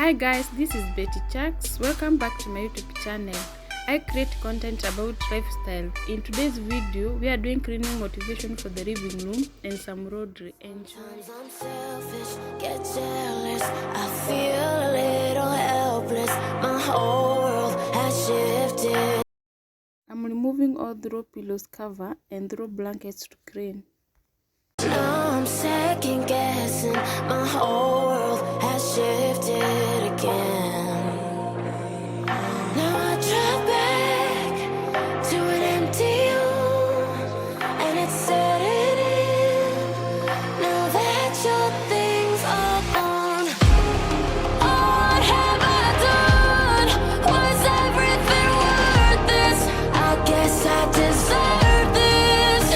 Hi guys, this is Betty Chucks. Welcome back to my YouTube channel. I create content about lifestyle. In today's video, we are doing cleaning motivation for the living room and some laundry. Enjoy. I'm selfish, get jealous. I feel a little helpless. My whole world has shifted. I'm removing all the raw pillows cover and the raw blankets to clean. Now I'm second guessing. My whole world has shifted again. Now I drop back to an empty room, and it's setting in. Now that your things are gone, what have I done? Was everything worth this? I guess I deserve this.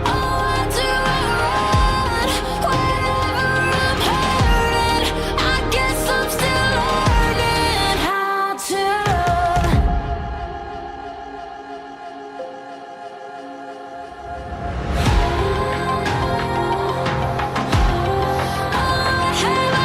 I do run whenever I'm hurting. I guess I'm still learning how to What have I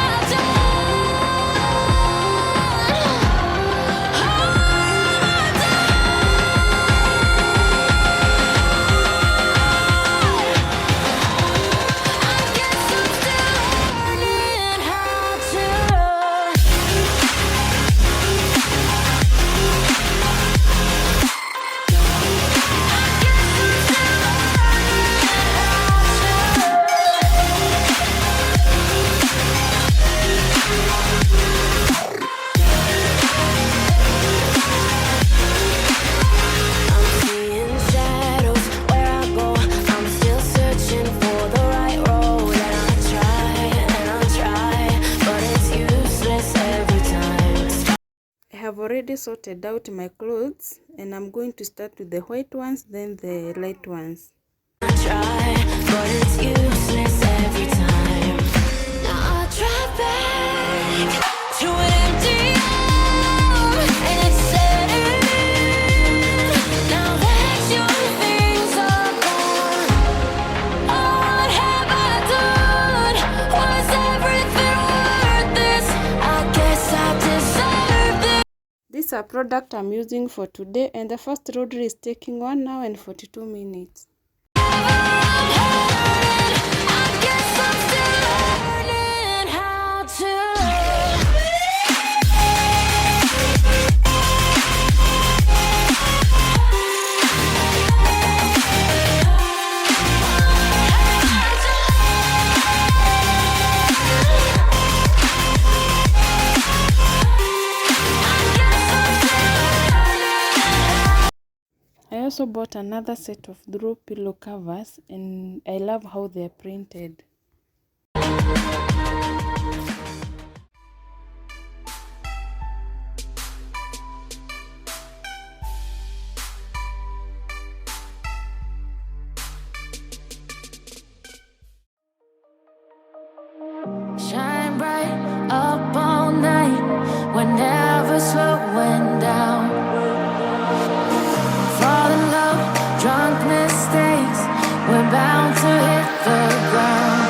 I have already sorted out my clothes and I'm going to start with the white ones, then the light ones. I try, but it's useless every time. Now I drive back to an empty home, and it's setting in. Now that your things are gone, what have I done? Was everything worth this? I guess I deserve this. This is a product I'm using for today, and the first laundry is taking 1 hour and 42 minutes. I also bought another set of throw pillow covers and I love how they are printed. Shine bright up all night, we're never slowing down. Fall in love, drunk mistakes, we're bound to hit the ground.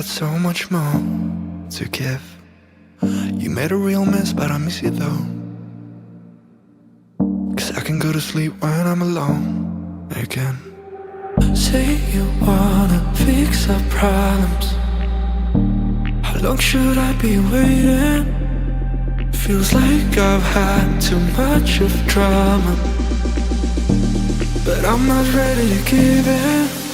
so much more to give. You made a real mess, but I miss you though. 'Cause I can go to sleep when I'm alone again. Say you wanna fix our problems. How long should I be waiting? Feels like I've had too much of drama, but I'm not ready to give in.